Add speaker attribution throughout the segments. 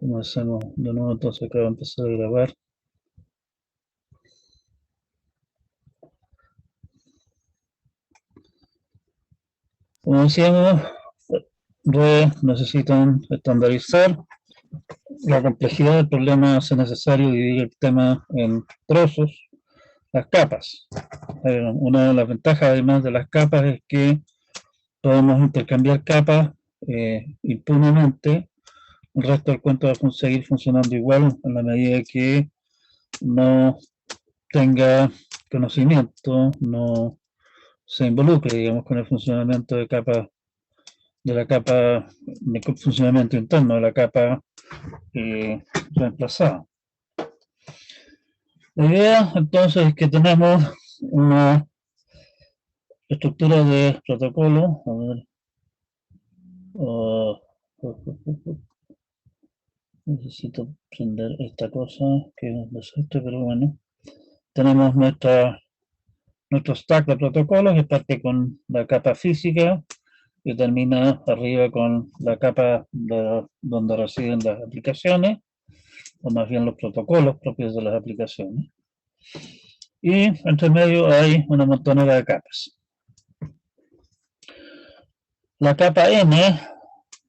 Speaker 1: Comencemos de nuevo, entonces acabo de empezar a grabar. Como decíamos, redes necesitan estandarizar. La complejidad del problema hace necesario dividir el tema en trozos, las capas. Una de las ventajas, además de las capas, es que podemos intercambiar capas impunemente. El resto del cuento va a seguir funcionando igual en la medida que no tenga conocimiento, no se involucre, digamos, con el funcionamiento de capas, de la capa, de funcionamiento interno de la capa reemplazada. La idea entonces es que tenemos una estructura de protocolo. A ver, necesito prender esta cosa que es un desastre, pero bueno. Tenemos nuestro stack de protocolos que parte con la capa física y termina arriba con la capa donde residen las aplicaciones, o más bien los protocolos propios de las aplicaciones. Y entre medio hay una montonera de capas. La capa N,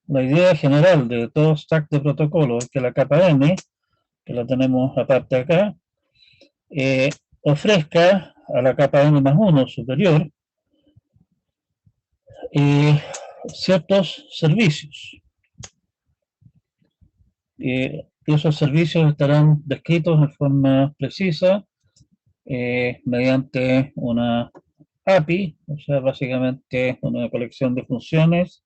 Speaker 1: la idea general de todo stack de protocolo es que la capa N, que la tenemos aparte acá, ofrezca a la capa N más 1 superior ciertos servicios. Esos servicios estarán descritos en forma precisa mediante una API, o sea, básicamente una colección de funciones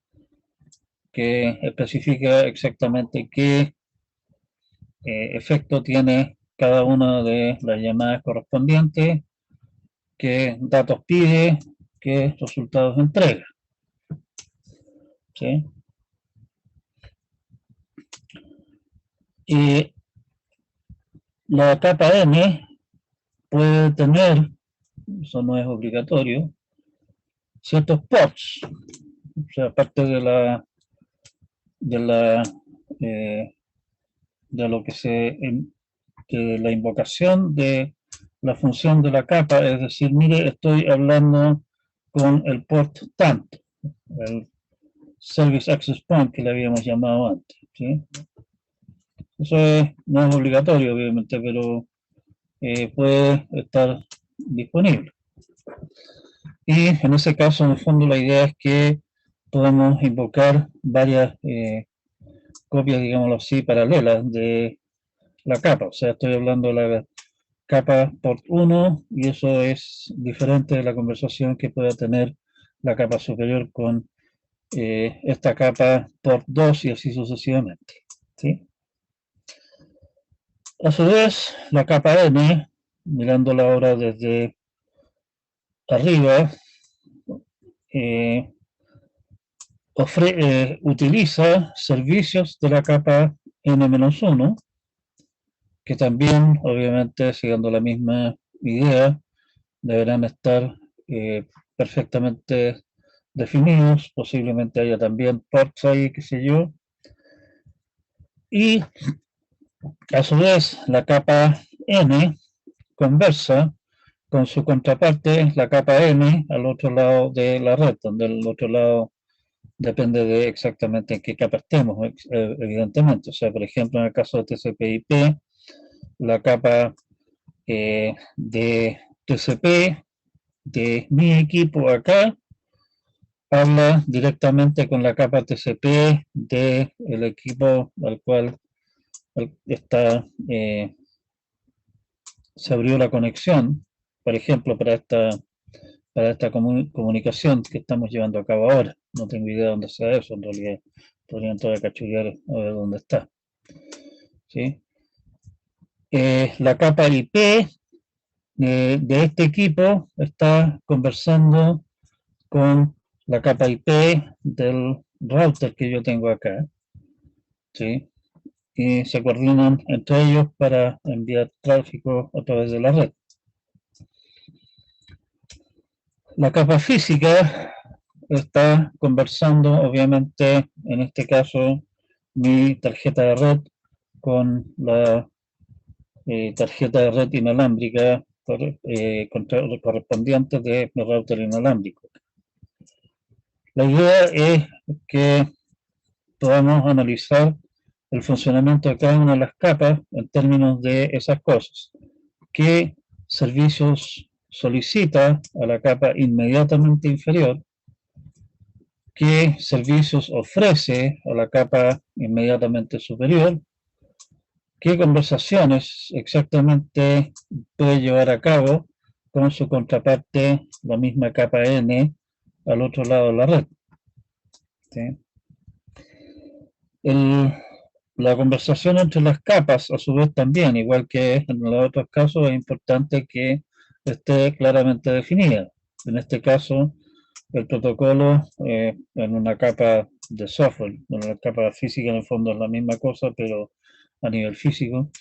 Speaker 1: que especifica exactamente qué efecto tiene cada una de las llamadas correspondientes, qué datos pide, qué resultados entrega. ¿Sí? Y la capa M puede tener, eso no es obligatorio, ciertos ports, o sea, aparte de lo que de la invocación de la función de la capa, es decir, mire, estoy hablando con el port tanto, el Service Access Point que le habíamos llamado antes. ¿Sí? Eso no es obligatorio, obviamente, pero puede estar disponible. Y en ese caso, en el fondo, la idea es que podemos invocar varias copias, digámoslo así, paralelas de la capa. O sea, estoy hablando de la capa port 1 y eso es diferente de la conversación que pueda tener la capa superior con esta capa port 2 y así sucesivamente. ¿Sí? A su vez, la capa N, mirándola ahora desde arriba, utiliza servicios de la capa N-1, que también, obviamente, siguiendo la misma idea, deberán estar perfectamente definidos, posiblemente haya también ports ahí, qué sé yo. Y a su vez, la capa N conversa con su contraparte, la capa N, al otro lado de la red, donde el otro lado depende de exactamente en qué capa estemos, evidentemente. O sea, por ejemplo, en el caso de TCP/IP, la capa de TCP de mi equipo acá habla directamente con la capa TCP del equipo al cual se abrió la conexión, por ejemplo, para esta comunicación que estamos llevando a cabo ahora. No tengo idea de dónde sea eso, en realidad podrían todavía cachurear a ver dónde está. ¿Sí? La capa IP de este equipo está conversando con la capa IP del router que yo tengo acá. ¿Sí? Y se coordinan entre ellos para enviar tráfico a través de la red. La capa física está conversando, obviamente, en este caso, mi tarjeta de red con la tarjeta de red inalámbrica correspondiente de mi router inalámbrico. La idea es que podamos analizar el funcionamiento de cada una de las capas en términos de esas cosas. ¿Qué servicios solicita a la capa inmediatamente inferior? ¿Qué servicios ofrece a la capa inmediatamente superior? ¿Qué conversaciones exactamente puede llevar a cabo con su contraparte, la misma capa N, al otro lado de la red? ¿Sí? La conversación entre las capas, a su vez también, igual que en los otros casos, es importante que esté claramente definida. En este caso, el protocolo en una capa de software, en una capa física en el fondo es la misma cosa, pero a nivel físico,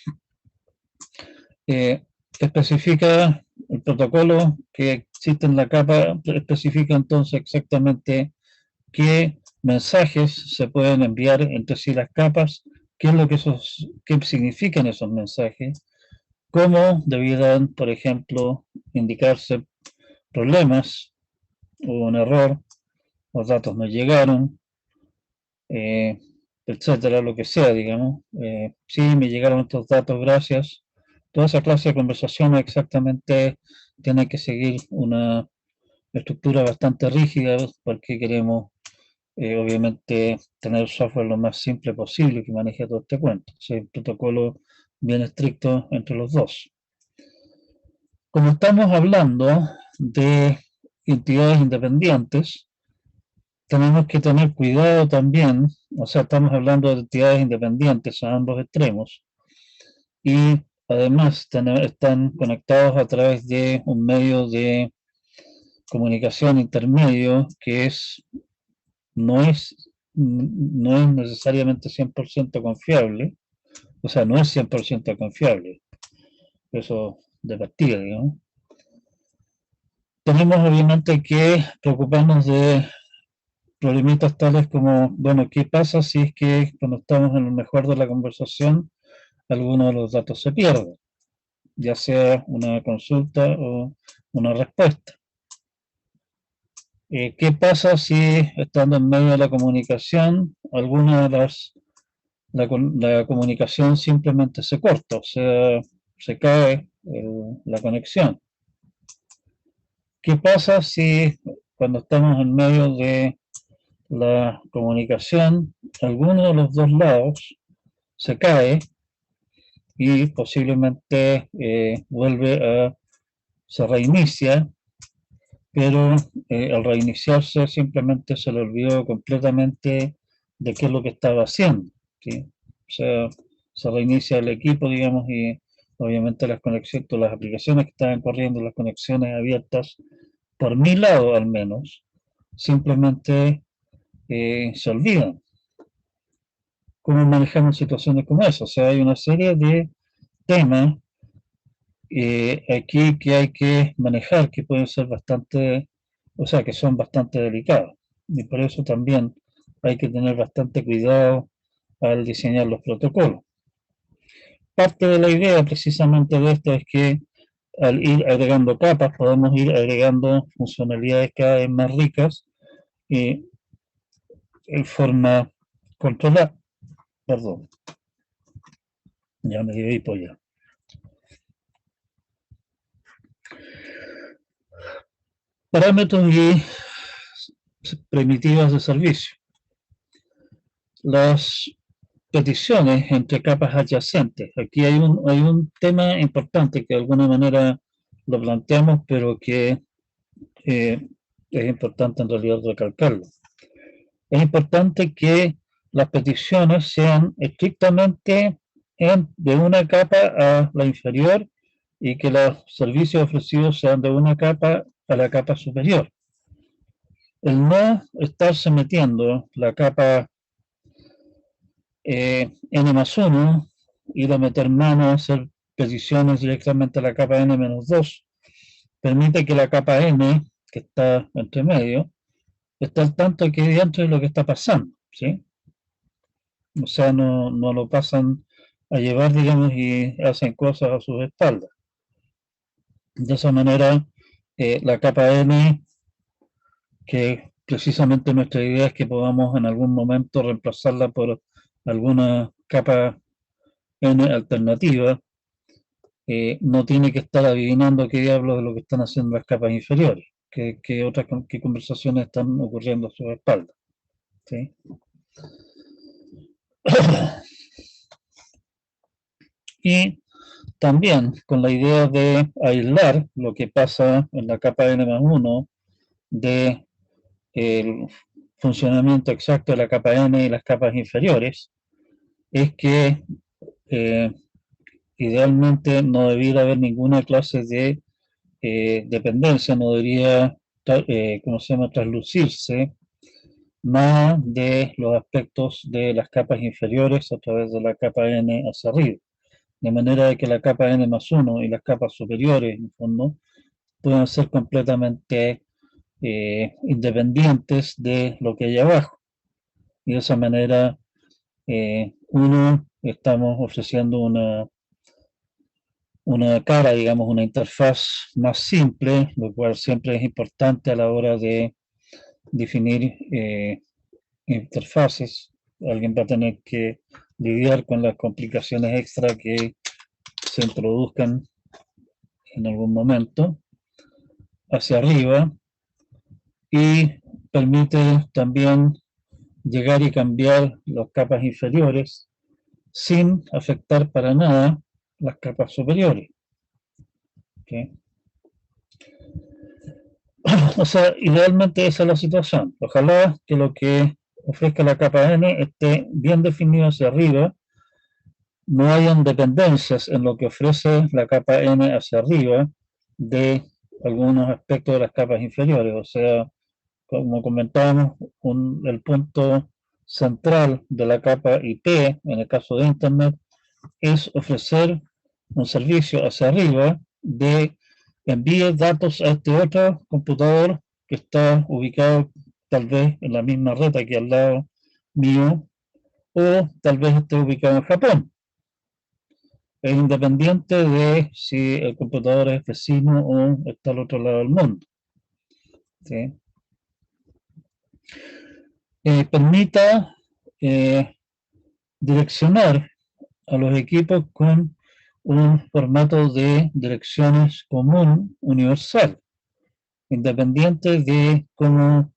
Speaker 1: especifica el protocolo que existe en la capa, especifica entonces exactamente qué mensajes se pueden enviar entre sí las capas, qué es lo que qué significan esos mensajes, cómo debieran, por ejemplo, indicarse problemas o un error, los datos no llegaron, etcétera, lo que sea, digamos. Sí, me llegaron estos datos, gracias. Toda esa clase de conversaciones exactamente tiene que seguir una estructura bastante rígida porque queremos obviamente tener software lo más simple posible que maneje todo este cuento. O sea, un protocolo bien estricto entre los dos. Como estamos hablando de entidades independientes, tenemos que tener cuidado también, o sea, estamos hablando de entidades independientes a ambos extremos, y además están conectados a través de un medio de comunicación intermedio que no es necesariamente 100% confiable, o sea, no es 100% confiable, eso de partida, digamos. Tenemos obviamente que preocuparnos de problemitas tales como, bueno, ¿qué pasa si es que cuando estamos en el mejor de la conversación, alguno de los datos se pierde? Ya sea una consulta o una respuesta. ¿Qué pasa si estando en medio de la comunicación, alguna de la comunicación simplemente se corta, o sea, se cae la conexión? ¿Qué pasa si cuando estamos en medio de la comunicación, alguno de los dos lados se cae y posiblemente se reinicia, pero al reiniciarse simplemente se le olvidó completamente de qué es lo que estaba haciendo, ¿sí? O sea, se reinicia el equipo, digamos, y obviamente las conexiones, las aplicaciones que estaban corriendo, las conexiones abiertas, por mi lado al menos, simplemente se olvidan. ¿Cómo manejamos situaciones como esa? O sea, hay una serie de temas aquí que hay que manejar que pueden ser bastante, o sea, que son bastante delicados. Y por eso también hay que tener bastante cuidado al diseñar los protocolos. Parte de la idea precisamente de esto es que al ir agregando capas podemos ir agregando funcionalidades cada vez más ricas y en forma controlada. Perdón, ya me dio hipo ya. Parámetros y primitivas de servicio. Las peticiones entre capas adyacentes. Aquí hay un tema importante que de alguna manera lo planteamos, pero que es importante en realidad recalcarlo. Es importante que las peticiones sean estrictamente de una capa a la inferior y que los servicios ofrecidos sean de una capa a la capa superior. El no estarse metiendo la capa n más 1, ir a meter mano a hacer peticiones directamente a la capa n menos 2, permite que la capa n, que está entre medio, esté al tanto de que dentro de lo que está pasando, ¿sí? O sea, no lo pasan a llevar, digamos, y hacen cosas a sus espaldas. De esa manera, la capa N, que precisamente nuestra idea es que podamos en algún momento reemplazarla por alguna capa N alternativa, no tiene que estar adivinando qué diablos de lo que están haciendo las capas inferiores, qué otras qué conversaciones están ocurriendo a su espalda. ¿Sí? Y también con la idea de aislar lo que pasa en la capa N+1 de el funcionamiento exacto de la capa N y las capas inferiores, es que idealmente no debiera haber ninguna clase de dependencia, no debería, ¿cómo se llama?, traslucirse nada de los aspectos de las capas inferiores a través de la capa N hacia arriba. De manera de que la capa N+1 y las capas superiores, en el fondo, puedan ser completamente independientes de lo que hay abajo. Y de esa manera, estamos ofreciendo una cara, digamos, una interfaz más simple, lo cual siempre es importante a la hora de definir interfaces. Alguien va a tener que lidiar con las complicaciones extra que se introduzcan en algún momento hacia arriba, y permite también llegar y cambiar las capas inferiores sin afectar para nada las capas superiores. ¿Okay? O sea, idealmente esa es la situación. Ojalá que lo que ofrezca la capa N esté bien definido hacia arriba, no hayan dependencias en lo que ofrece la capa N hacia arriba de algunos aspectos de las capas inferiores. O sea, como comentábamos, el punto central de la capa IP, en el caso de Internet, es ofrecer un servicio hacia arriba de envíe datos a este otro computador que está ubicado tal vez en la misma red aquí al lado mío, o tal vez esté ubicado en Japón. Es independiente de si el computador es vecino o está al otro lado del mundo. ¿Sí? Permita direccionar a los equipos con un formato de direcciones común universal, independiente de cómo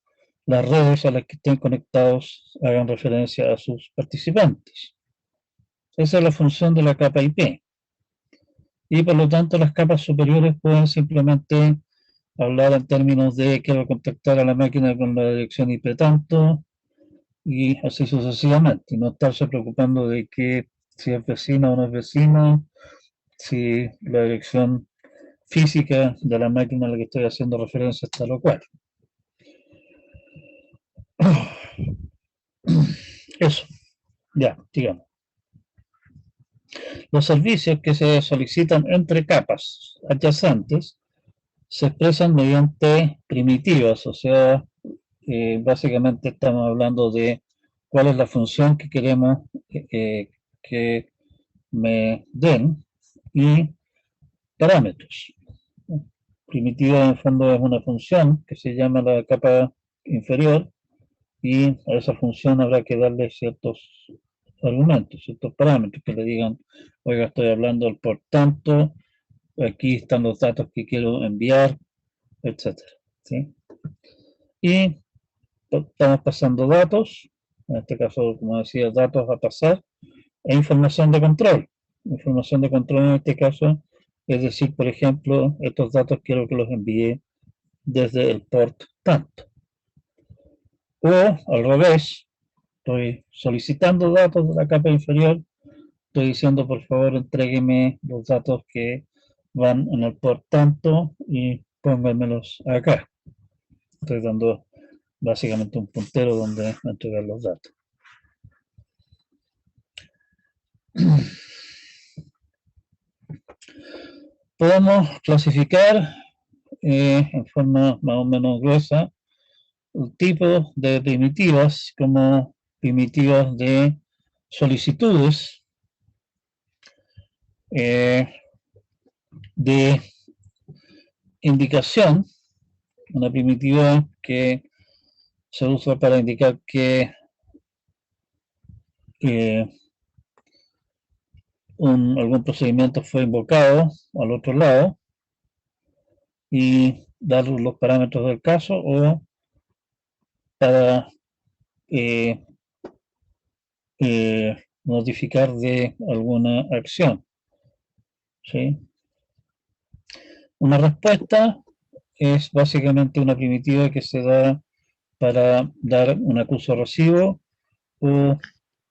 Speaker 1: las redes a las que estén conectados hagan referencia a sus participantes. Esa es la función de la capa IP. Y por lo tanto las capas superiores pueden simplemente hablar en términos de quiero contactar a la máquina con la dirección IP tanto, y así sucesivamente, y no estarse preocupando de que si es vecino o no es vecino, si la dirección física de la máquina a la que estoy haciendo referencia es tal o cual. Eso, ya, digamos. Los servicios que se solicitan entre capas adyacentes se expresan mediante primitivas, o sea, básicamente estamos hablando de cuál es la función que queremos que me den y parámetros. Primitiva en el fondo es una función que se llama la capa inferior, y a esa función habrá que darle ciertos argumentos, ciertos parámetros que le digan, oiga, estoy hablando del por tanto, aquí están los datos que quiero enviar, etcétera. ¿Sí? Y estamos pasando datos, en este caso, como decía, datos a pasar, e información de control. Información de control en este caso, es decir, por ejemplo, estos datos quiero que los envíe desde el port tanto. O al revés, estoy solicitando datos de la capa inferior, estoy diciendo por favor entrégueme los datos que van en el port tanto y pónganmelos acá. Estoy dando básicamente un puntero donde entregar los datos. Podemos clasificar en forma más o menos gruesa tipos de primitivas como primitivas de solicitudes, de indicación, una primitiva que se usa para indicar que algún procedimiento fue invocado al otro lado y dar los parámetros del caso, o para notificar de alguna acción, ¿sí? Una respuesta es básicamente una primitiva que se da para dar un acuso recibo o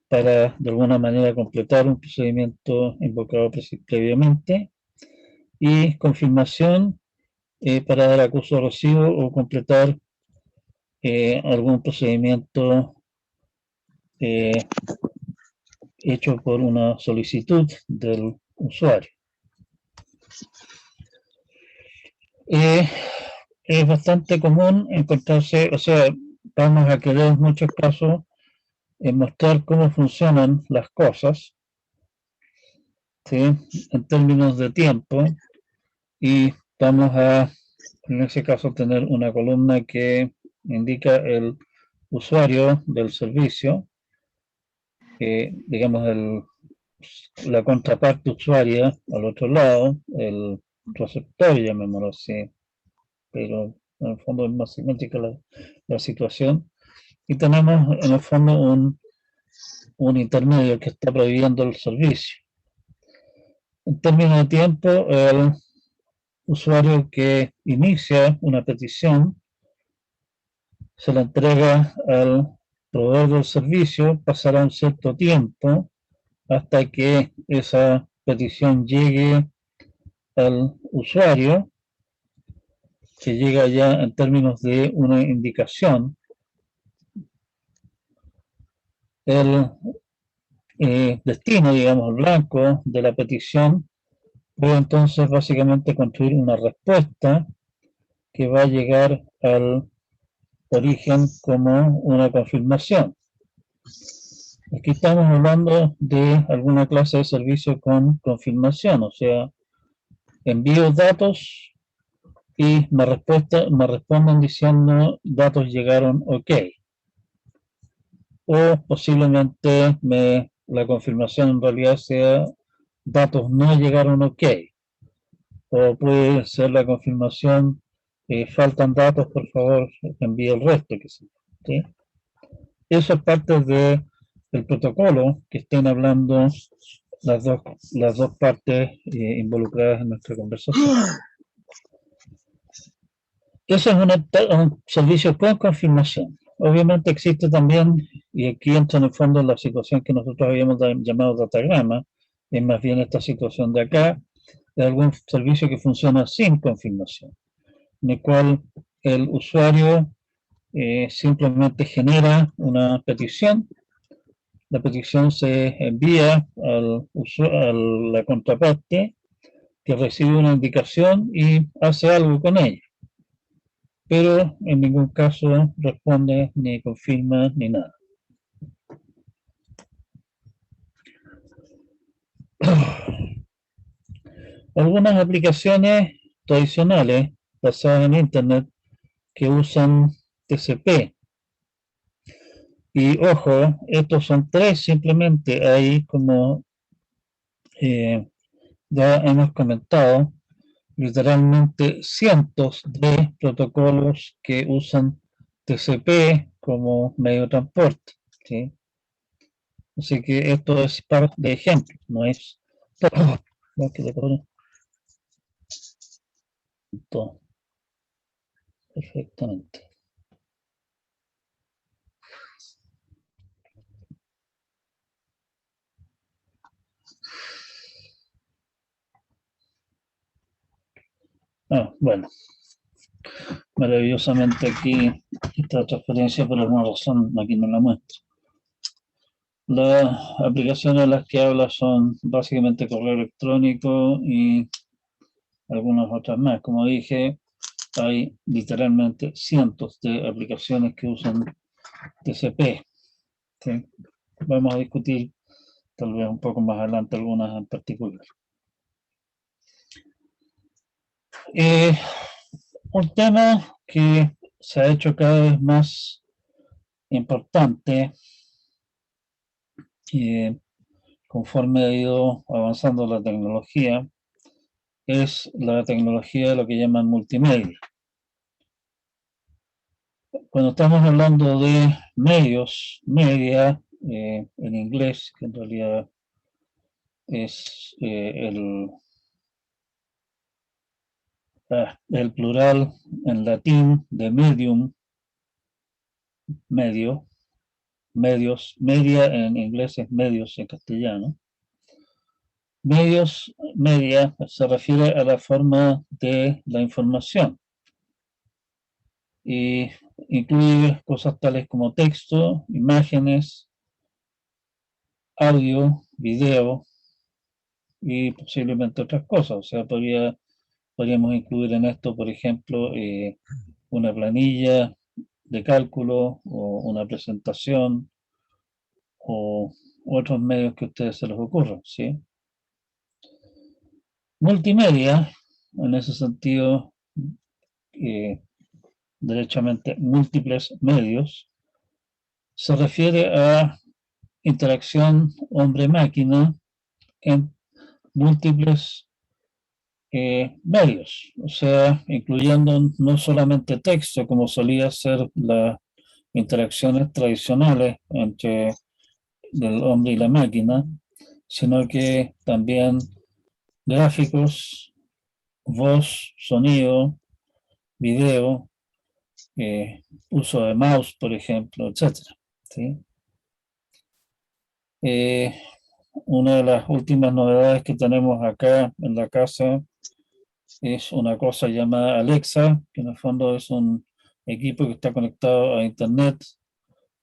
Speaker 1: para de alguna manera completar un procedimiento invocado previamente, y confirmación para dar acuso recibo o completar algún procedimiento hecho por una solicitud del usuario. Es bastante común encontrarse, o sea, vamos a querer en muchos casos mostrar cómo funcionan las cosas, ¿sí? En términos de tiempo, y vamos a, en ese caso, tener una columna que indica el usuario del servicio, digamos la contraparte usuaria al otro lado, el receptor, llamémoslo así, pero en el fondo es más simétrica la situación, y tenemos en el fondo un intermedio que está prohibiendo el servicio. En términos de tiempo, el usuario que inicia una petición se la entrega al proveedor del servicio, pasará un cierto tiempo hasta que esa petición llegue al usuario, que llega ya en términos de una indicación. El destino, digamos, el blanco de la petición puede entonces básicamente construir una respuesta que va a llegar al origen como una confirmación. Aquí estamos hablando de alguna clase de servicio con confirmación, o sea, envío datos y me responden diciendo datos llegaron ok. O posiblemente la confirmación en realidad sea datos no llegaron ok. O puede ser la confirmación faltan datos, por favor, envíe el resto. ¿Sí? Eso es parte del protocolo que estén hablando las dos partes involucradas en nuestra conversación. Eso es un servicio con confirmación. Obviamente existe también, y aquí entra en el fondo la situación que nosotros habíamos llamado datagrama, es más bien esta situación de acá, de algún servicio que funciona sin confirmación, en el cual el usuario simplemente genera una petición, la petición se envía a la contraparte, que recibe una indicación y hace algo con ella, pero en ningún caso responde, ni confirma, ni nada. Algunas aplicaciones tradicionales basadas en Internet que usan TCP. Y ojo, estos son tres simplemente, ahí como ya hemos comentado, literalmente cientos de protocolos que usan TCP como medio de transporte, ¿sí? Así que esto es parte de ejemplo, no es todo lo que le pone todo perfectamente. Bueno, maravillosamente aquí esta transferencia por alguna razón aquí no la muestra. Las aplicaciones de las que habla son básicamente correo electrónico y algunas otras más. Como dije, hay literalmente cientos de aplicaciones que usan TCP. ¿Sí? Vamos a discutir tal vez un poco más adelante algunas en particular. Eh, un tema que se ha hecho cada vez más importante conforme ha ido avanzando la tecnología es la tecnología de lo que llaman multimedia. Cuando estamos hablando de medios, media, en inglés, que en realidad es el plural en latín de medium, medio, medios, media en inglés es medios en castellano. Medios, media, se refiere a la forma de la información y incluye cosas tales como texto, imágenes, audio, video y posiblemente otras cosas. O sea, podríamos incluir en esto, por ejemplo, una planilla de cálculo o una presentación o otros medios que a ustedes se les ocurran, ¿sí? Multimedia, en ese sentido, eh, derechamente múltiples medios, se refiere a interacción hombre-máquina en múltiples medios, o sea, incluyendo no solamente texto, como solía ser las interacciones tradicionales entre el hombre y la máquina, sino que también gráficos, voz, sonido, video, uso de mouse, por ejemplo, etcétera, ¿sí? Eh, una de las últimas novedades que tenemos acá en la casa es una cosa llamada Alexa, que en el fondo es un equipo que está conectado a Internet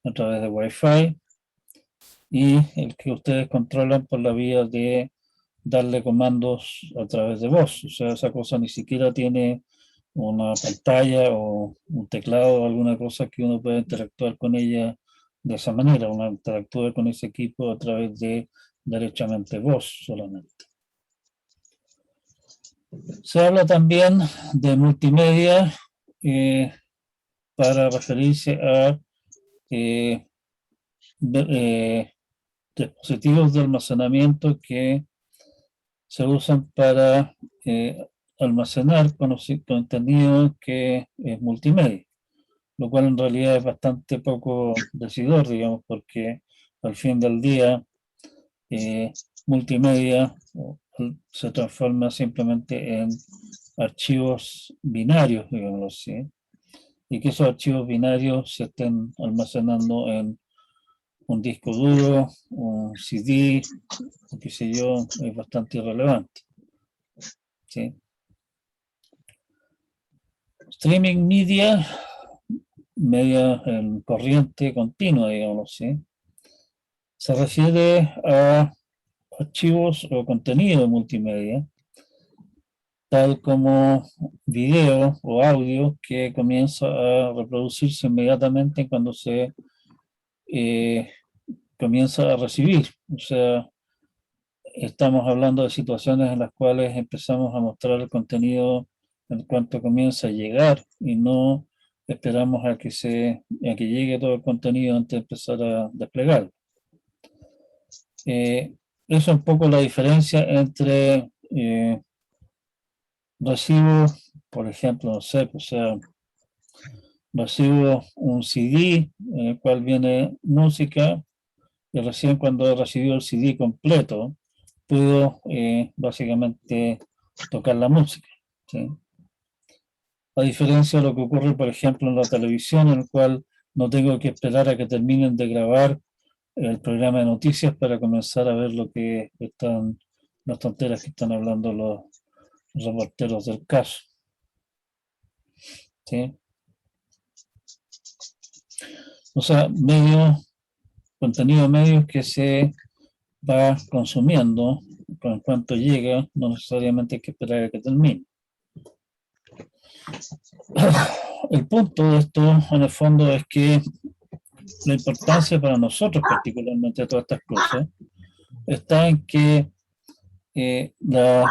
Speaker 1: a través de Wi-Fi y el que ustedes controlan por la vía de darle comandos a través de voz. O sea, esa cosa ni siquiera tiene una pantalla o un teclado o alguna cosa que uno pueda interactuar con ella de esa manera. Uno interactúa con ese equipo a través de derechamente voz solamente. Se habla también de multimedia para referirse a dispositivos de almacenamiento que se usan para almacenar contenido que es multimedia, lo cual en realidad es bastante poco decidor, digamos, porque al fin del día multimedia se transforma simplemente en archivos binarios, digamos así, y que esos archivos binarios se estén almacenando en un disco duro, un CD, o qué sé yo, es bastante irrelevante. ¿Sí? Streaming media, media en corriente continua, digamos, ¿sí? Se refiere a archivos o contenido multimedia, tal como video o audio que comienza a reproducirse inmediatamente cuando se comienza a recibir. O sea, estamos hablando de situaciones en las cuales empezamos a mostrar el contenido en cuanto comienza a llegar y no esperamos a que llegue todo el contenido antes de empezar a desplegar. Esa es un poco la diferencia entre recibo, por ejemplo, no sé, o sea, recibo un CD en el cual viene música y recién cuando he recibido el CD completo puedo básicamente tocar la música, ¿sí? A diferencia de lo que ocurre, por ejemplo, en la televisión, en el cual no tengo que esperar a que terminen de grabar el programa de noticias para comenzar a ver lo que están, las tonteras que están hablando los reporteros del caso, ¿sí? O sea, contenido medios que se va consumiendo en cuanto llega, no necesariamente hay que esperar a que termine. El punto de esto, en el fondo, es que la importancia para nosotros, particularmente de todas estas cosas, está en que la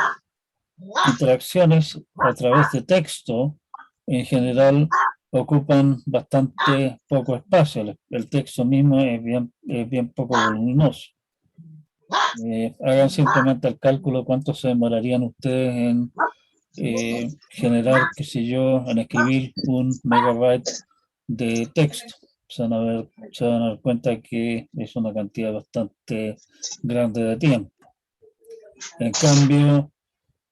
Speaker 1: interacciones a través de texto, en general, ocupan bastante poco espacio. El texto mismo es bien poco voluminoso. Hagan simplemente el cálculo cuánto se demorarían ustedes en generar, qué sé yo, en escribir 1 megabyte de texto. Se van a dar cuenta que es una cantidad bastante grande de tiempo. En cambio,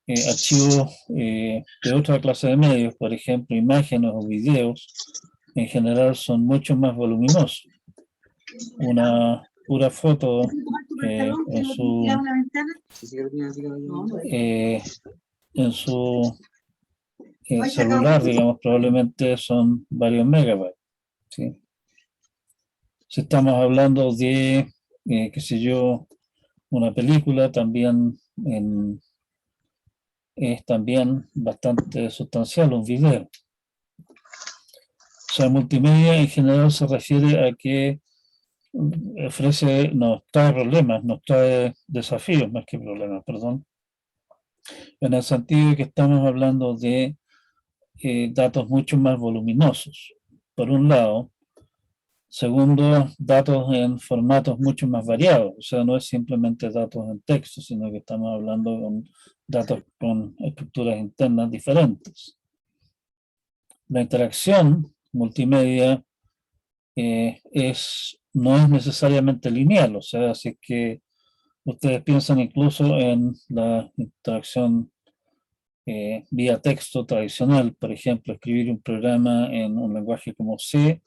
Speaker 1: archivos de otra clase de medios, por ejemplo, imágenes o videos, en general son mucho más voluminosos. Una pura foto eh, en su celular, digamos, probablemente son varios megabytes. ¿Sí? Si estamos hablando de, qué sé yo, una película, también es también bastante sustancial, un video. O sea, multimedia en general se refiere a que ofrece, nos trae problemas, nos trae desafíos más que problemas, perdón, en el sentido de que estamos hablando de datos mucho más voluminosos, por un lado. Segundo, datos en formatos mucho más variados, o sea, no es simplemente datos en texto, sino que estamos hablando con datos con estructuras internas diferentes. La interacción multimedia no es necesariamente lineal, o sea, si es que ustedes piensan incluso en la interacción vía texto tradicional, por ejemplo, escribir un programa en un lenguaje como C,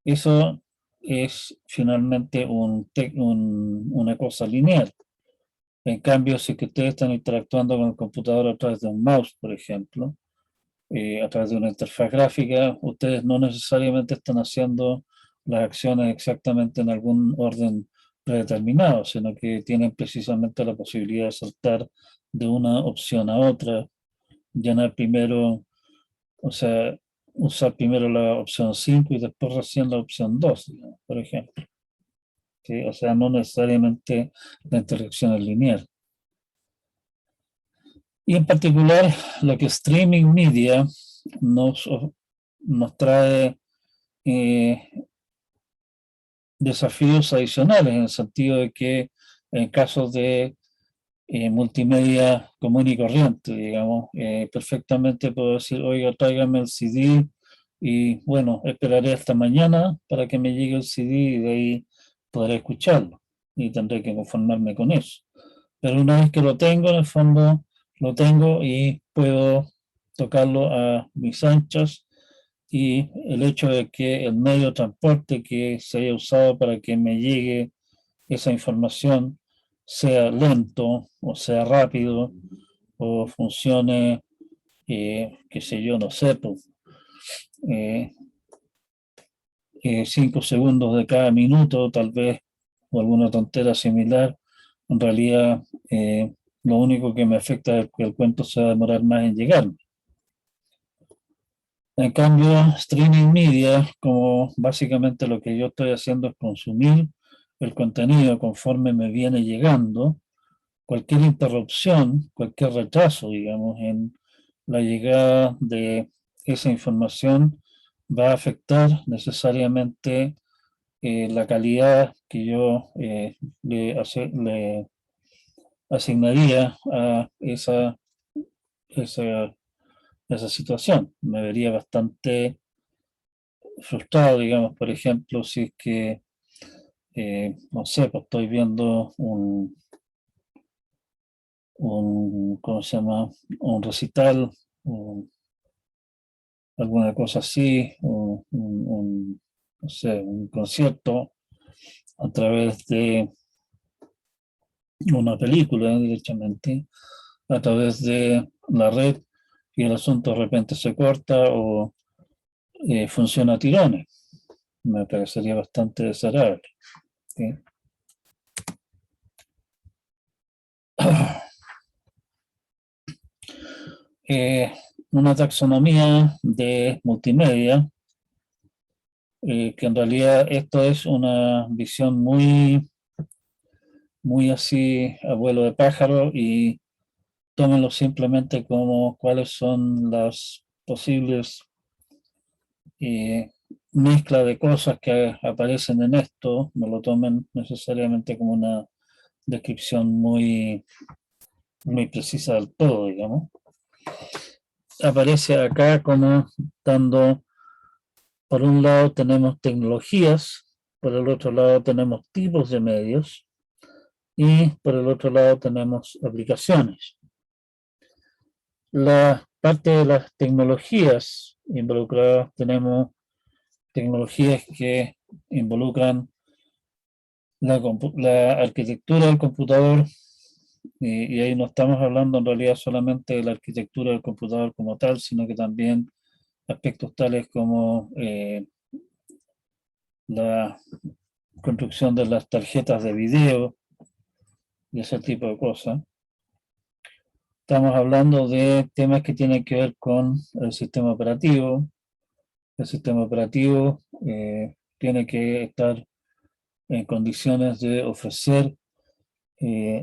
Speaker 1: eso es finalmente una cosa lineal. En cambio, si que ustedes están interactuando con el computador a través de un mouse, por ejemplo, a través de una interfaz gráfica, ustedes no necesariamente están haciendo las acciones exactamente en algún orden predeterminado, sino que tienen precisamente la posibilidad de saltar de una opción a otra, llenar primero, o sea, usar primero la opción 5 y después recién la opción 2, digamos, por ejemplo. ¿Sí? O sea, no necesariamente la interacción es lineal. Y en particular, lo que streaming media nos trae desafíos adicionales, en el sentido de que en casos de multimedia común y corriente, digamos, perfectamente puedo decir, oiga, tráigame el CD y bueno, esperaré hasta mañana para que me llegue el CD y de ahí podré escucharlo y tendré que conformarme con eso. Pero una vez que lo tengo, en el fondo, lo tengo y puedo tocarlo a mis anchas, y el hecho de que el medio de transporte que se haya usado para que me llegue esa información sea lento o sea rápido o funcione, qué sé yo, no sé, pues, 5 segundos de cada minuto, tal vez, o alguna tontera similar, en realidad lo único que me afecta es que el cuento se va a demorar más en llegar. En cambio, streaming media, como básicamente lo que yo estoy haciendo es consumir el contenido conforme me viene llegando, cualquier interrupción, cualquier retraso, digamos, en la llegada de esa información va a afectar necesariamente la calidad que yo le asignaría a esa, esa situación. Me vería bastante frustrado, digamos, por ejemplo, si es que, no sé, pues estoy viendo ¿cómo se llama? Un recital, o alguna cosa así, o no sé, un concierto a través de una película, directamente, a través de la red, y el asunto de repente se corta o funciona a tirones. Me parecería bastante desagradable. ¿Sí? Una taxonomía de multimedia, que en realidad esto es una visión muy así, abuelo de pájaro, y tómenlo simplemente como cuáles son las posibles mezcla de cosas que aparecen en esto, no lo tomen necesariamente como una descripción muy precisa del todo, digamos. Aparece acá como dando, por un lado tenemos tecnologías, por el otro lado tenemos tipos de medios y por el otro lado tenemos aplicaciones. La parte de las tecnologías involucradas, tenemos tecnologías que involucran la arquitectura del computador, y ahí no estamos hablando en realidad solamente de la arquitectura del computador como tal, sino que también aspectos tales como la construcción de las tarjetas de video y ese tipo de cosas. Estamos hablando de temas que tienen que ver con el sistema operativo. El sistema operativo tiene que estar en condiciones de ofrecer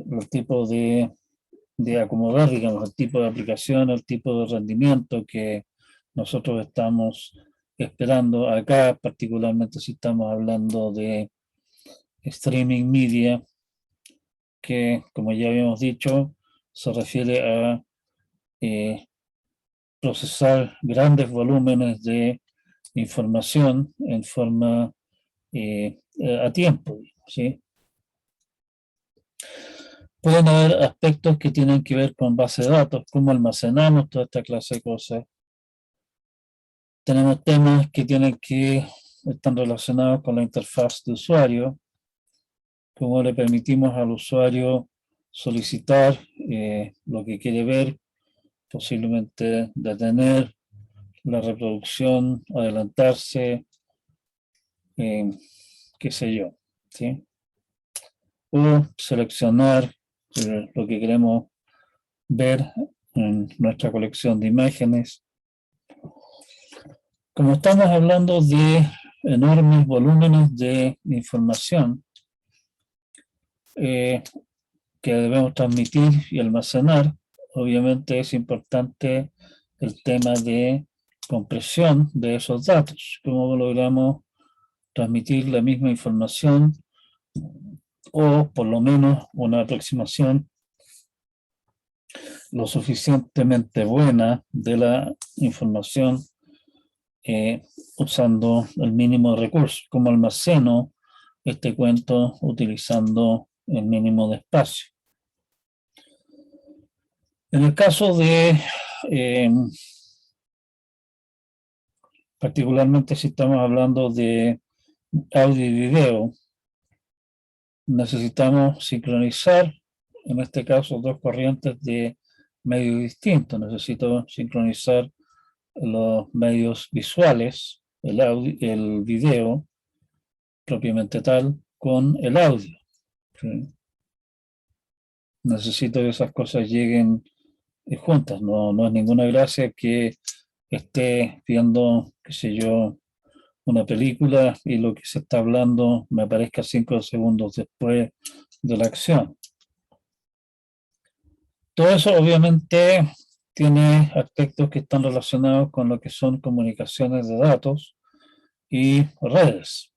Speaker 1: los tipos de acomodar, digamos, el tipo de aplicación, el tipo de rendimiento que nosotros estamos esperando acá, particularmente si estamos hablando de streaming media, que, como ya habíamos dicho, se refiere a procesar grandes volúmenes de información en forma a tiempo, ¿sí? Pueden haber aspectos que tienen que ver con base de datos, cómo almacenamos toda esta clase de cosas. Tenemos temas que están relacionados con la interfaz de usuario, cómo le permitimos al usuario solicitar lo que quiere ver, posiblemente detener la reproducción, adelantarse, qué sé yo, ¿sí? O seleccionar lo que queremos ver en nuestra colección de imágenes. Como estamos hablando de enormes volúmenes de información que debemos transmitir y almacenar, obviamente es importante el tema de compresión de esos datos, cómo logramos transmitir la misma información o por lo menos una aproximación lo suficientemente buena de la información usando el mínimo de recursos, como almaceno este cuento utilizando el mínimo de espacio. En el caso de, particularmente si estamos hablando de audio y video, necesitamos sincronizar, en este caso, dos corrientes de medios distintos. Necesito sincronizar los medios visuales, el audio, el video propiamente tal, con el audio. ¿Sí? Necesito que esas cosas lleguen juntas. No es ninguna gracia que esté viendo, qué sé yo, una película y lo que se está hablando me aparezca 5 segundos después de la acción. Todo eso obviamente tiene aspectos que están relacionados con lo que son comunicaciones de datos y redes.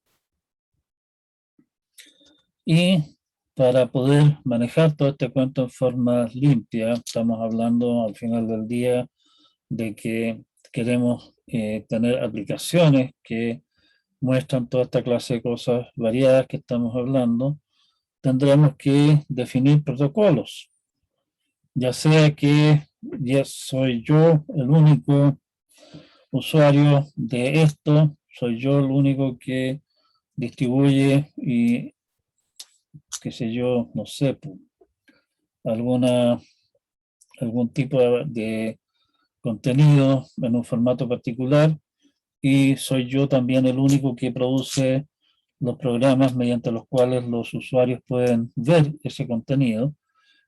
Speaker 1: Y para poder manejar todo este cuento en forma limpia, estamos hablando al final del día de que queremos tener aplicaciones que muestran toda esta clase de cosas variadas que estamos hablando, tendremos que definir protocolos, ya sea que ya soy yo el único usuario de esto, soy yo el único que distribuye y, qué sé yo, no sé, algún tipo de contenido en un formato particular, y soy yo también el único que produce los programas mediante los cuales los usuarios pueden ver ese contenido.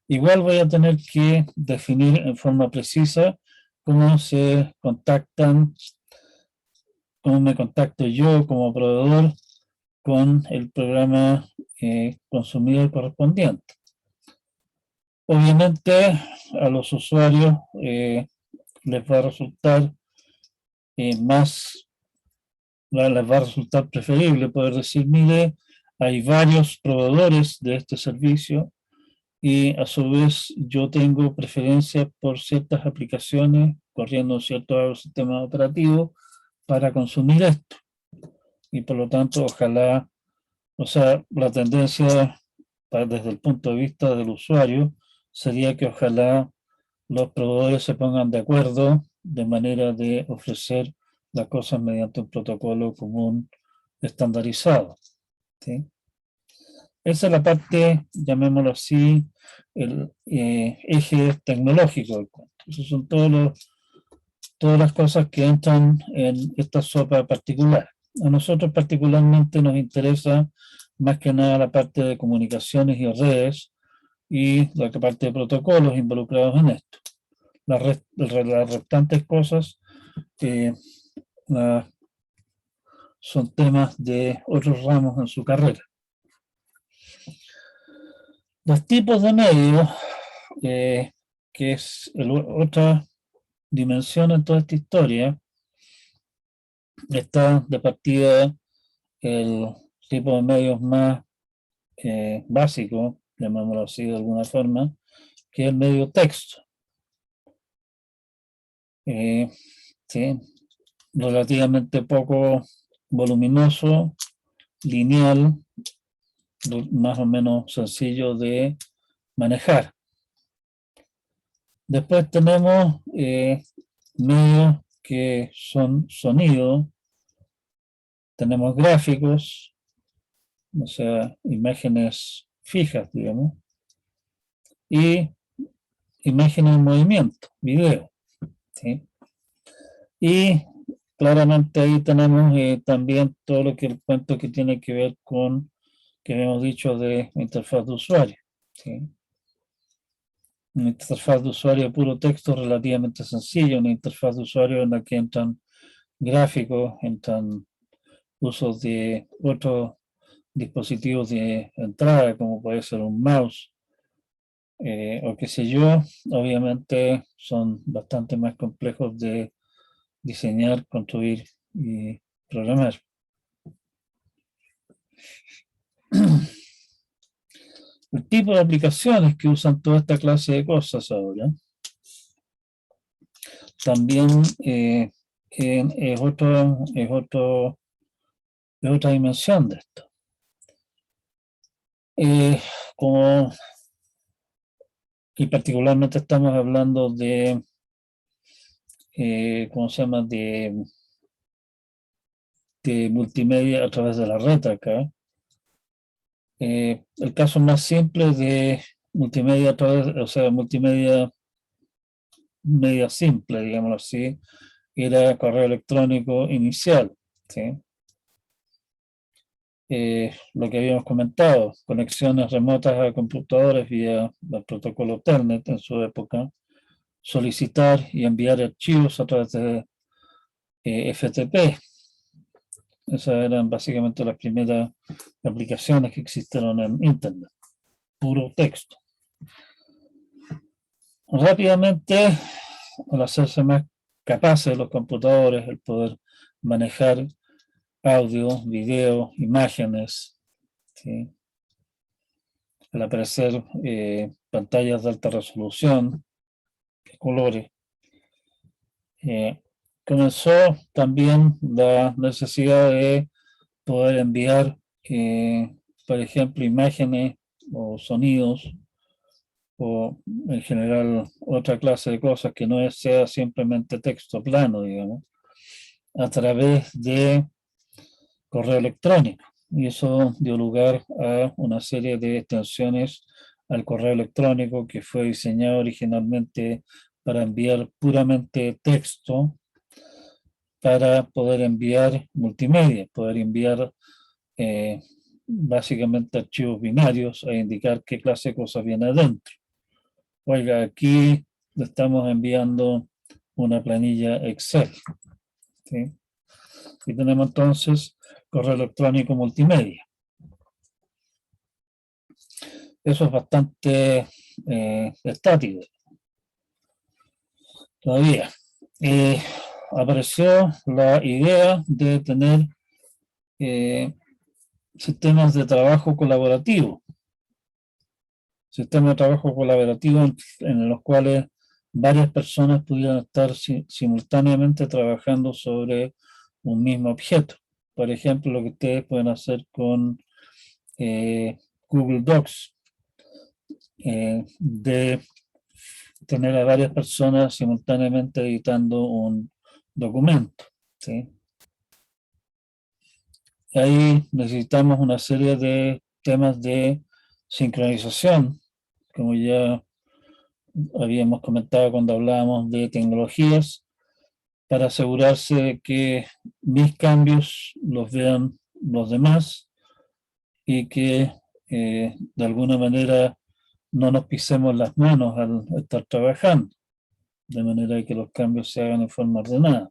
Speaker 1: Igual voy a tener que definir en forma precisa cómo se contactan, cómo me contacto yo como proveedor con el programa consumidor correspondiente. Obviamente a los usuarios les va a resultar les va a resultar preferible poder decir, mire, hay varios proveedores de este servicio y a su vez yo tengo preferencia por ciertas aplicaciones corriendo ciertos sistemas operativos para consumir esto. Y por lo tanto, ojalá, o sea, la tendencia desde el punto de vista del usuario sería que ojalá los proveedores se pongan de acuerdo de manera de ofrecer las cosas mediante un protocolo común estandarizado. ¿Sí? Esa es la parte, llamémoslo así, el eje tecnológico del cuento. Esas son todas las cosas que entran en esta sopa particular. A nosotros particularmente nos interesa más que nada la parte de comunicaciones y redes y la parte de protocolos involucrados en esto. Las restantes cosas son temas de otros ramos en su carrera. Los tipos de medios, que es otra dimensión en toda esta historia, está de partida el tipo de medios más básico, llamémoslo así de alguna forma, que es el medio texto. ¿Sí? Relativamente poco voluminoso, lineal, más o menos sencillo de manejar. Después tenemos medios que son sonido, tenemos gráficos, o sea, imágenes fijas, digamos, y imágenes en movimiento, video. ¿Sí? Y claramente ahí tenemos también todo lo que el cuento que tiene que ver con, que hemos dicho, de interfaz de usuario. ¿Sí? Una interfaz de usuario de puro texto relativamente sencilla, una interfaz de usuario en la que entran gráficos, entran usos de otros dispositivos de entrada, como puede ser un mouse, o qué sé yo, obviamente son bastante más complejos de diseñar, construir y programar. El tipo de aplicaciones que usan toda esta clase de cosas ahora también es otra dimensión de esto. Como, y particularmente estamos hablando de, ¿cómo se llama?, de multimedia a través de la red acá. El caso más simple de multimedia a través, o sea, multimedia media simple, digámoslo así, era correo electrónico inicial, ¿sí? Lo que habíamos comentado, conexiones remotas a computadores vía el protocolo Telnet en su época, solicitar y enviar archivos a través de FTP. Esas eran básicamente las primeras aplicaciones que existieron en Internet, puro texto. Rápidamente, al hacerse más capaces los computadores, el poder manejar audio, video, imágenes, ¿sí? Al aparecer pantallas de alta resolución, colores, comenzó también la necesidad de poder enviar, por ejemplo, imágenes o sonidos o en general otra clase de cosas que no sea simplemente texto plano, digamos, a través de correo electrónico. Y eso dio lugar a una serie de extensiones al correo electrónico que fue diseñado originalmente para enviar puramente texto, para poder enviar multimedia, poder enviar básicamente archivos binarios e indicar qué clase de cosas viene adentro. Oiga, aquí le estamos enviando una planilla Excel. ¿Sí? Y tenemos entonces correo electrónico multimedia. Eso es bastante estático. todavía. Apareció la idea de tener sistemas de trabajo colaborativo. Sistemas de trabajo colaborativo en los cuales varias personas pudieran estar simultáneamente trabajando sobre un mismo objeto. Por ejemplo, lo que ustedes pueden hacer con Google Docs, de tener a varias personas simultáneamente editando un documento, ¿sí? Ahí necesitamos una serie de temas de sincronización, como ya habíamos comentado cuando hablábamos de tecnologías, para asegurarse de que mis cambios los vean los demás y que de alguna manera no nos pisemos las manos al estar trabajando, de manera que los cambios se hagan en forma ordenada.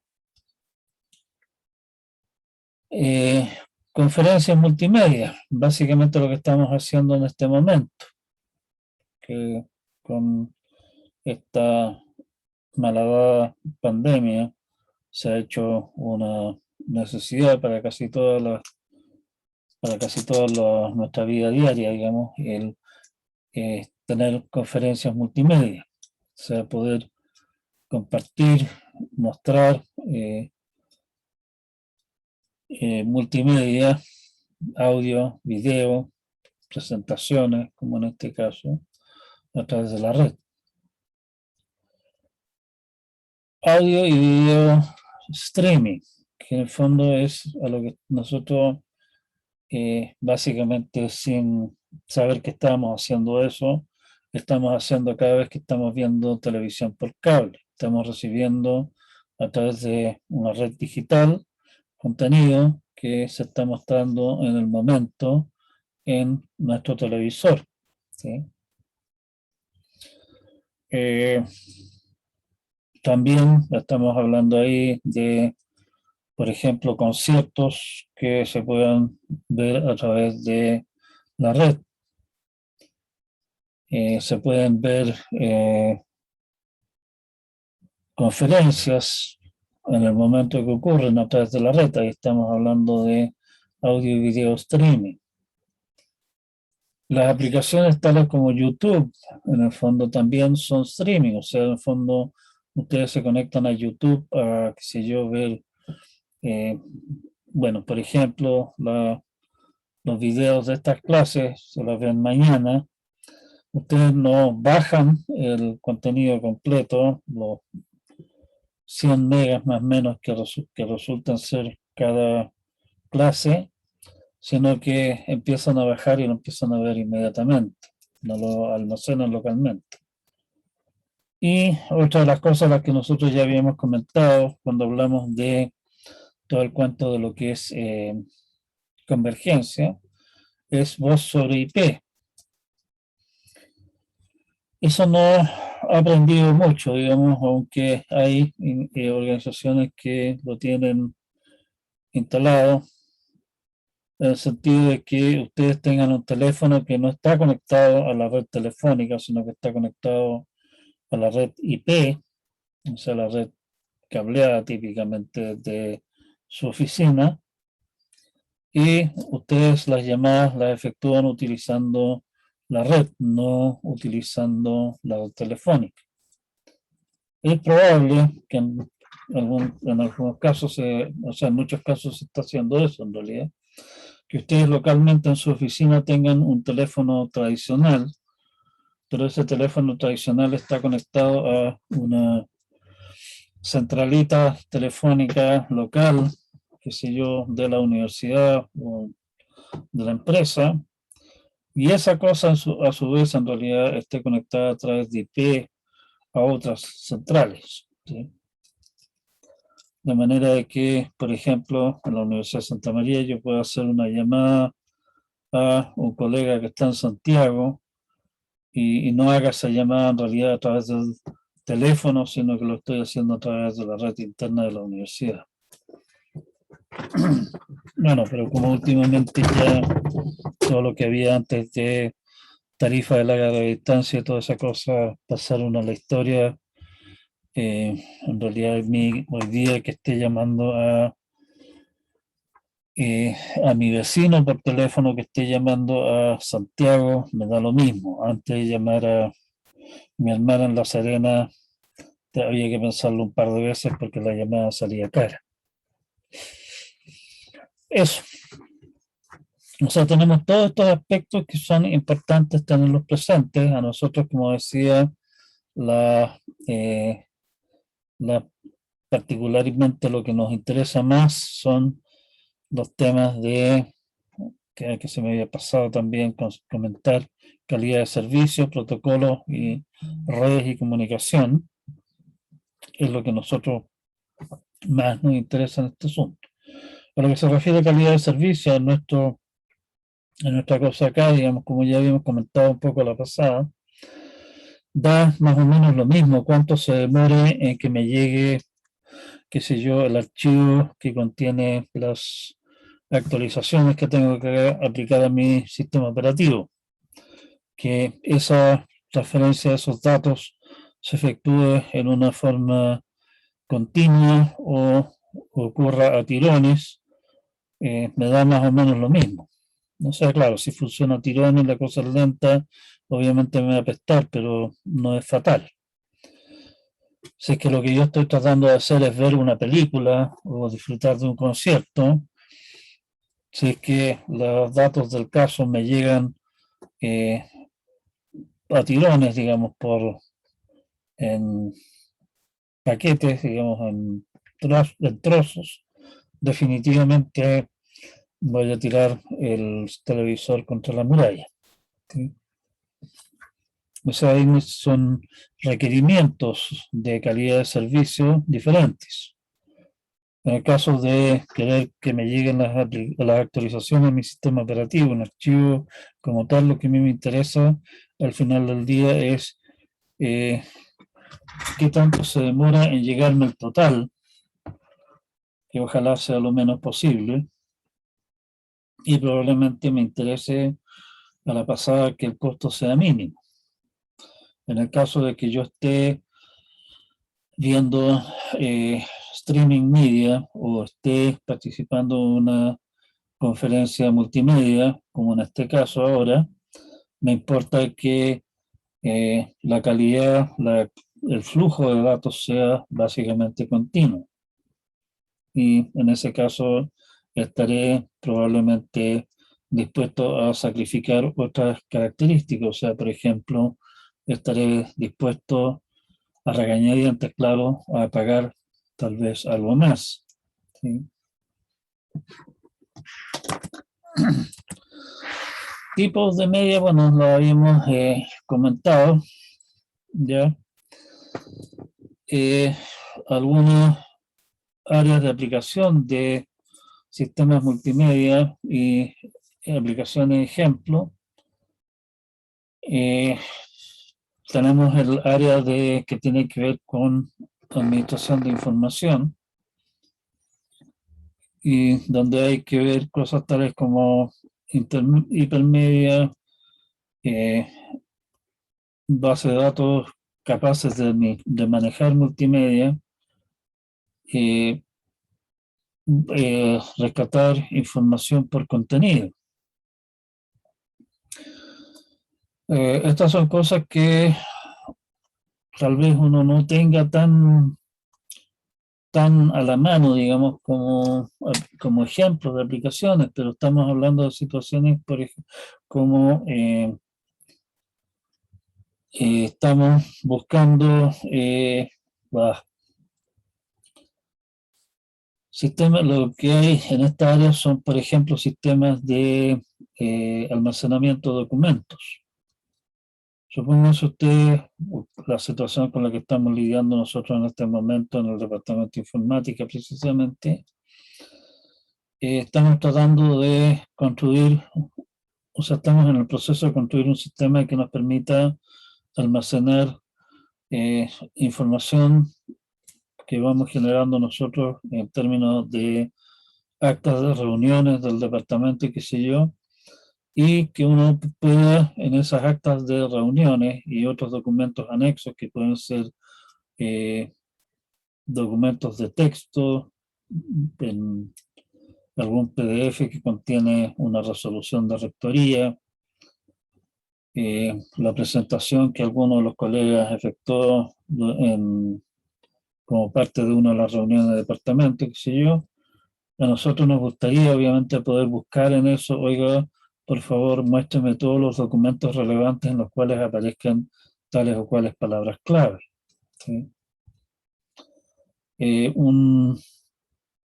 Speaker 1: Conferencias multimedia, básicamente lo que estamos haciendo en este momento, que con esta malhadada pandemia se ha hecho una necesidad para casi todas nuestra vida diaria, digamos, el tener conferencias multimedia, o sea, poder compartir, mostrar multimedia, audio, video, presentaciones, como en este caso, a través de la red. Audio y video streaming, que en el fondo es a lo que nosotros básicamente sin saber que estamos haciendo eso, estamos haciendo cada vez que estamos viendo televisión por cable. Estamos recibiendo a través de una red digital contenido que se está mostrando en el momento en nuestro televisor, ¿sí? También estamos hablando ahí de, por ejemplo, conciertos que se puedan ver a través de la red. Se pueden ver conferencias en el momento que ocurren a través de la red. Ahí estamos hablando de audio y video streaming. Las aplicaciones tales como YouTube, en el fondo también son streaming, o sea, en el fondo ustedes se conectan a YouTube a, qué sé yo, ver, bueno, por ejemplo, los videos de estas clases se los ven mañana. Ustedes no bajan el contenido completo, los 100 megas más o menos que resultan ser cada clase, sino que empiezan a bajar y lo empiezan a ver inmediatamente, no lo almacenan localmente. Y otra de las cosas las que nosotros ya habíamos comentado cuando hablamos de todo el cuento de lo que es convergencia, es voz sobre IP. Eso no ha aprendido mucho, digamos, aunque hay organizaciones que lo tienen instalado, en el sentido de que ustedes tengan un teléfono que no está conectado a la red telefónica, sino que está conectado a la red IP, o sea, la red cableada típicamente de su oficina, y ustedes las llamadas las efectúan utilizando la red, no utilizando la red telefónica. Es probable que en algunos casos, o sea, en muchos casos se está haciendo eso en realidad, que ustedes localmente en su oficina tengan un teléfono tradicional, pero ese teléfono tradicional está conectado a una centralita telefónica local, qué sé yo, de la universidad o de la empresa, y esa cosa a su vez en realidad esté conectada a través de IP a otras centrales, ¿sí? De manera de que, por ejemplo, en la Universidad de Santa María yo puedo hacer una llamada a un colega que está en Santiago y no haga esa llamada en realidad a través del teléfono, sino que lo estoy haciendo a través de la red interna de la universidad. Bueno, pero como últimamente ya todo lo que había antes de tarifa de larga distancia y toda esa cosa pasaron a la historia, En realidad, hoy día que esté llamando a mi vecino por teléfono, que esté llamando a Santiago, me da lo mismo. Antes de llamar a mi hermana en La Serena, había que pensarlo un par de veces porque la llamada salía cara. Eso. O sea, tenemos todos estos aspectos que son importantes tenerlos presentes. A nosotros, como decía, la, eh, la, particularmente lo que nos interesa más son los temas que se me había pasado también comentar, calidad de servicio, protocolos y redes y comunicación, es lo que a nosotros más nos interesa en este asunto. A lo que se refiere a calidad de servicio, en nuestra cosa acá, digamos, como ya habíamos comentado un poco la pasada, da más o menos lo mismo cuánto se demore en que me llegue, qué sé yo, el archivo que contiene las actualizaciones que tengo que aplicar a mi sistema operativo, que esa transferencia de esos datos se efectúe en una forma continua o ocurra a tirones, me da más o menos lo mismo. O sea, claro, si funciona a tirones, la cosa es lenta, obviamente me va a apestar, pero no es fatal. Si es que lo que yo estoy tratando de hacer es ver una película o disfrutar de un concierto, si es que los datos del caso me llegan eh, a tirones, digamos, en paquetes, digamos, en trozos, definitivamente voy a tirar el televisor contra la muralla. ¿Sí? O sea, ahí son requerimientos de calidad de servicio diferentes. En el caso de querer que me lleguen las actualizaciones a mi sistema operativo, un archivo como tal, lo que a mí me interesa al final del día es qué tanto se demora en llegarme el total, que ojalá sea lo menos posible, y probablemente me interese a la pasada que el costo sea mínimo. En el caso de que yo esté viendo streaming media o esté participando en una conferencia multimedia, como en este caso ahora, me importa que la calidad, el flujo de datos sea básicamente continuo. Y en ese caso estaré probablemente dispuesto a sacrificar otras características. O sea, por ejemplo, estaré dispuesto a regañadientes, claro, a pagar tal vez algo más. ¿Sí? Tipos de media, bueno, lo habíamos comentado ya. Algunas áreas de aplicación de sistemas multimedia y aplicaciones ejemplo. Tenemos el área que tiene que ver con administración de información y donde hay que ver cosas tales como hipermedia, base de datos capaces de manejar multimedia, eh, rescatar información por contenido. Estas son cosas que tal vez uno no tenga tan a la mano, digamos, como ejemplos de aplicaciones, pero estamos hablando de situaciones, por ejemplo, como estamos buscando sistemas, lo que hay en esta área son, por ejemplo, sistemas de almacenamiento de documentos. Supóngase usted la situación con la que estamos lidiando nosotros en este momento en el departamento de informática, precisamente. Estamos tratando de construir, o sea, estamos en el proceso de construir un sistema que nos permita almacenar información que vamos generando nosotros en términos de actas de reuniones del departamento y qué sé yo, y que uno pueda en esas actas de reuniones y otros documentos anexos que pueden ser documentos de texto, en algún PDF que contiene una resolución de rectoría, la presentación que alguno de los colegas efectuó como parte de una de las reuniones de departamento, qué sé yo. A nosotros nos gustaría, obviamente, poder buscar en eso, oiga, por favor, muéstrame todos los documentos relevantes en los cuales aparezcan tales o cuales palabras clave. ¿Sí? Un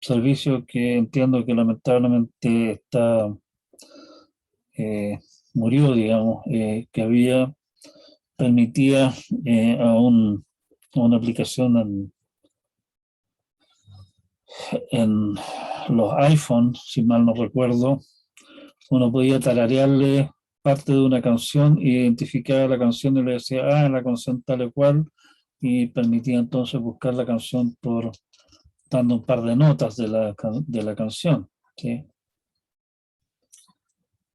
Speaker 1: servicio que entiendo que lamentablemente murió, digamos, que permitía a una aplicación en los iPhones, si mal no recuerdo, uno podía tararearle parte de una canción, identificaba la canción y le decía, la canción tal y cual, y permitía entonces buscar la canción dando un par de notas de la canción. ¿Sí?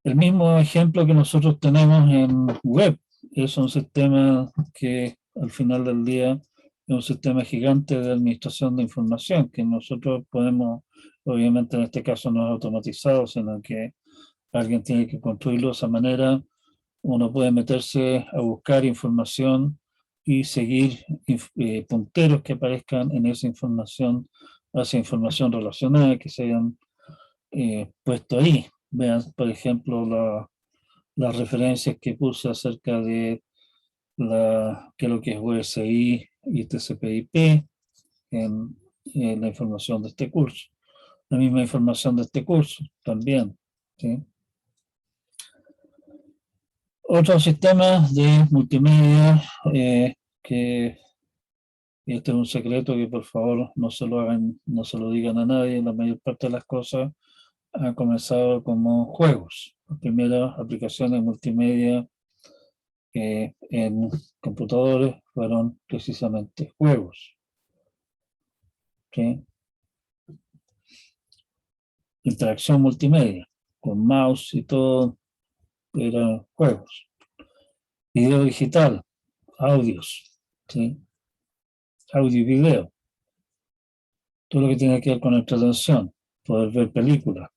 Speaker 1: El mismo ejemplo que nosotros tenemos en web es un sistema que al final del día es un sistema gigante de administración de información que nosotros podemos, obviamente en este caso no es automatizado, sino que alguien tiene que construirlo de esa manera. Uno puede meterse a buscar información y seguir punteros que aparezcan en esa información hacia información relacionada que se hayan puesto ahí. Vean, por ejemplo, las referencias que puse acerca de qué es lo que es USI y TCP/IP en la información de este curso. La misma información de este curso también. ¿Sí? Otros sistemas de multimedia que este es un secreto que por favor no se lo hagan, no se lo digan a nadie. La mayor parte de las cosas han comenzado como juegos. Las primeras aplicaciones multimedia en computadores fueron precisamente juegos. ¿Sí? Interacción multimedia, con mouse y todo, eran juegos. Video digital, audios, ¿sí? Audio y video. Todo lo que tiene que ver con entretención, poder ver películas.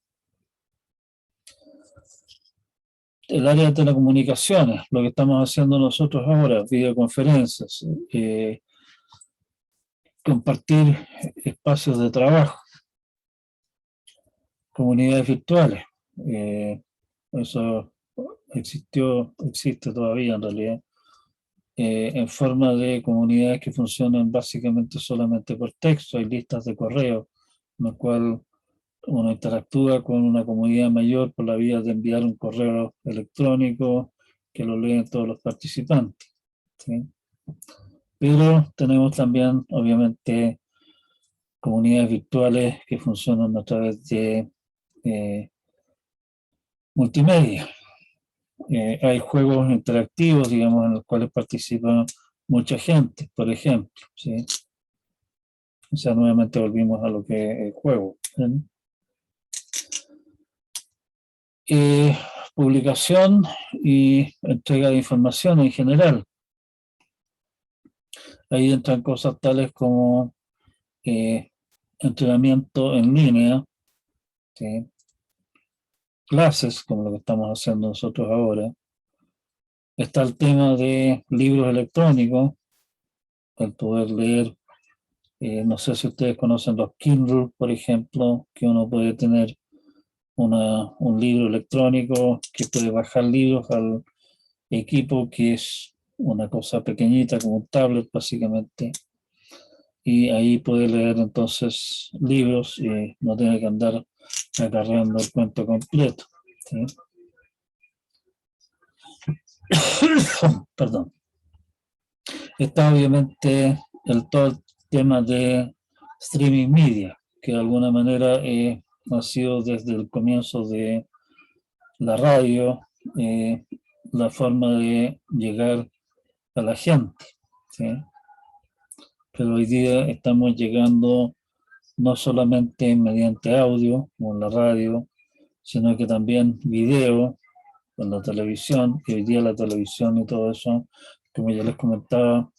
Speaker 1: El área de telecomunicaciones, lo que estamos haciendo nosotros ahora, videoconferencias, compartir espacios de trabajo, comunidades virtuales. Eso existe todavía en realidad, en forma de comunidades que funcionan básicamente solamente por texto. Hay listas de correo, en el cual uno interactúa con una comunidad mayor por la vía de enviar un correo electrónico que lo leen todos los participantes. ¿Sí? Pero tenemos también, obviamente, comunidades virtuales que funcionan a través de multimedia. Hay juegos interactivos, digamos, en los cuales participa mucha gente, por ejemplo. ¿Sí? O sea, nuevamente volvimos a lo que es el juego. Publicación y entrega de información en general. Ahí entran cosas tales como entrenamiento en línea, ¿sí? Clases, como lo que estamos haciendo nosotros ahora. Está el tema de libros electrónicos, el poder leer. No sé si ustedes conocen los Kindle, por ejemplo, que uno puede tener un libro electrónico que puede bajar libros al equipo, que es una cosa pequeñita como un tablet básicamente, y ahí puede leer entonces libros y no tiene que andar acarreando el cuento completo. ¿Sí? Perdón. Está obviamente todo el tema de streaming media, que de alguna manera ha sido desde el comienzo de la radio la forma de llegar a la gente. ¿Sí? Pero hoy día estamos llegando no solamente mediante audio, como en la radio, sino que también video, en la televisión, y hoy día la televisión y todo eso, como ya les comentaba,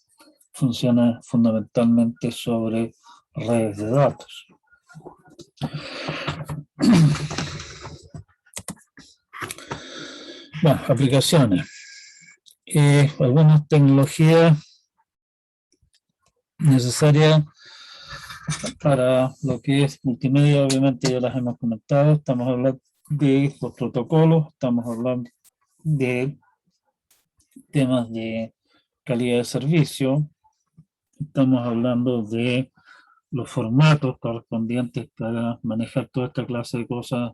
Speaker 1: funciona fundamentalmente sobre redes de datos. Bueno, aplicaciones. Algunas tecnologías necesarias para lo que es multimedia, obviamente ya las hemos comentado. Estamos hablando de los protocolos, estamos hablando de temas de calidad de servicio, estamos hablando de los formatos correspondientes para manejar toda esta clase de cosas,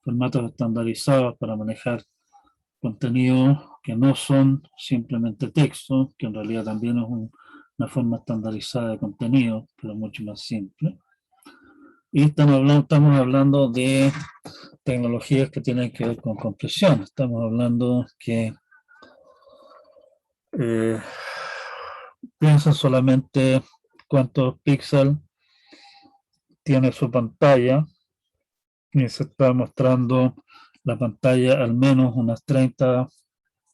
Speaker 1: formatos estandarizados para manejar contenidos que no son simplemente texto, que en realidad también es una forma estandarizada de contenido, pero mucho más simple. Y estamos hablando de tecnologías que tienen que ver con compresión. Estamos hablando que piensan solamente cuántos píxeles tiene su pantalla y se está mostrando la pantalla al menos unas 30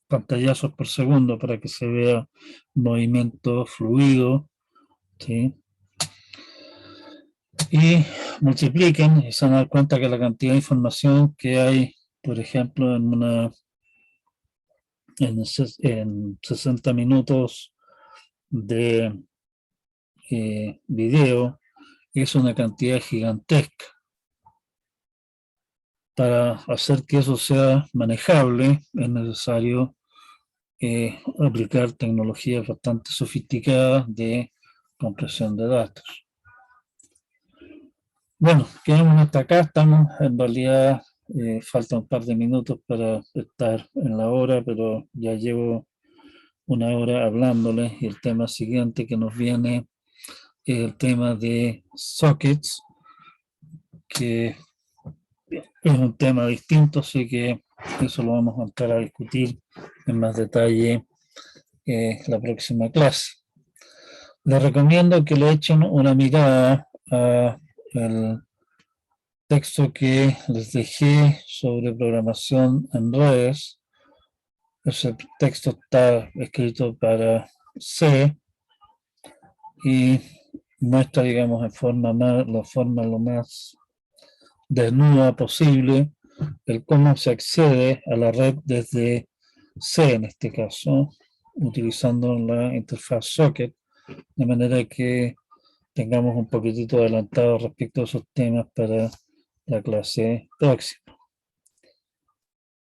Speaker 1: pantallazos por segundo para que se vea movimiento fluido, ¿sí? Y multipliquen y se van a dar cuenta que la cantidad de información que hay, por ejemplo, en 60 minutos de video es una cantidad gigantesca. Para hacer que eso sea manejable es necesario aplicar tecnologías bastante sofisticadas de compresión de datos. Bueno, quedamos hasta acá, estamos en realidad, falta un par de minutos para estar en la hora, pero ya llevo una hora hablándoles y el tema siguiente que nos viene es el tema de sockets, que es un tema distinto, así que eso lo vamos a entrar a discutir en más detalle la próxima clase. Les recomiendo que le echen una mirada al texto que les dejé sobre programación en redes. Ese texto está escrito para C y muestra, digamos, la forma lo más desnuda posible el cómo se accede a la red desde C en este caso, utilizando la interfaz socket, de manera que tengamos un poquitito adelantado respecto a esos temas para la clase próxima.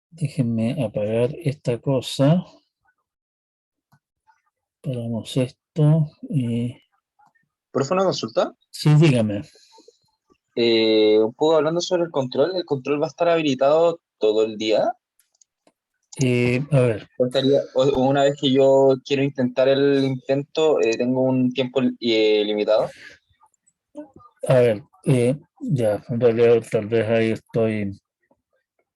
Speaker 1: Déjenme apagar esta cosa. Paramos esto y...
Speaker 2: ¿Profe, una consulta?
Speaker 1: Sí, dígame.
Speaker 2: Un poco hablando sobre el control va a estar habilitado todo el día.
Speaker 1: A ver,
Speaker 2: O una vez que yo quiero intentar el intento, tengo un tiempo limitado.
Speaker 1: ya, en realidad tal vez ahí estoy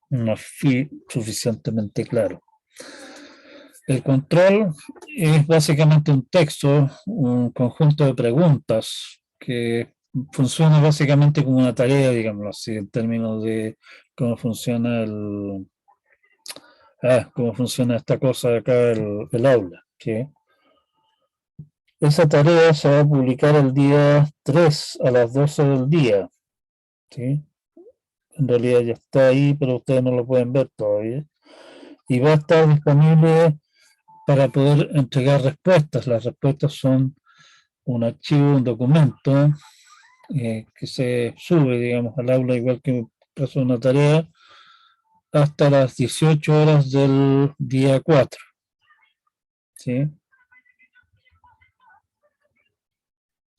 Speaker 1: no fui suficientemente claro. El control es básicamente un texto, un conjunto de preguntas que funciona básicamente como una tarea, digámoslo así, en términos de cómo funciona cómo funciona esta cosa de acá, el aula. ¿Sí? Esa tarea se va a publicar el día 3 a las 12 del día. ¿Sí? En realidad ya está ahí, pero ustedes no lo pueden ver todavía. Y va a estar disponible para poder entregar respuestas. Las respuestas son un archivo, un documento que se sube, digamos, al aula, igual que pasó una tarea, hasta las 18 horas del día 4. ¿Sí?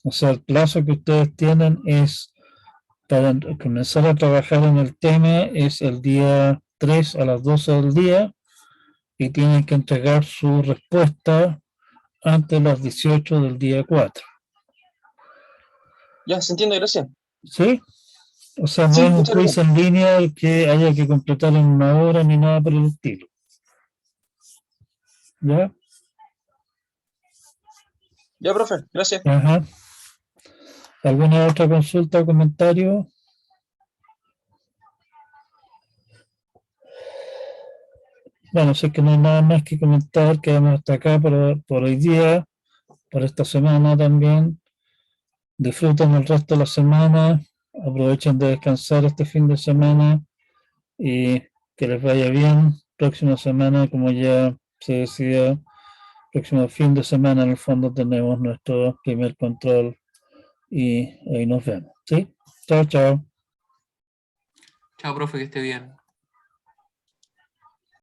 Speaker 1: O sea, el plazo que ustedes tienen es para comenzar a trabajar en el tema es el día 3 a las 12 del día y tienen que entregar su respuesta antes de las 18 del día 4.
Speaker 2: Ya, se entiende, gracias.
Speaker 1: ¿Sí? O sea, no
Speaker 2: Sí,
Speaker 1: es un
Speaker 2: muchas
Speaker 1: quiz
Speaker 2: gracias.
Speaker 1: en línea que haya que completar en una hora ni nada por el estilo. ¿Ya?
Speaker 2: Ya, profe, gracias.
Speaker 1: Ajá. ¿Alguna otra consulta o comentario? Bueno, sé que no hay nada más que comentar, quedamos hasta acá por hoy día, por esta semana también. disfruten el resto de la semana, aprovechen de descansar este fin de semana y que les vaya bien. Próxima semana, como ya se decidió, próximo fin de semana en el fondo tenemos nuestro primer control y ahí nos vemos. ¿Sí? Chao, chao.
Speaker 3: Chao, profe, que esté bien.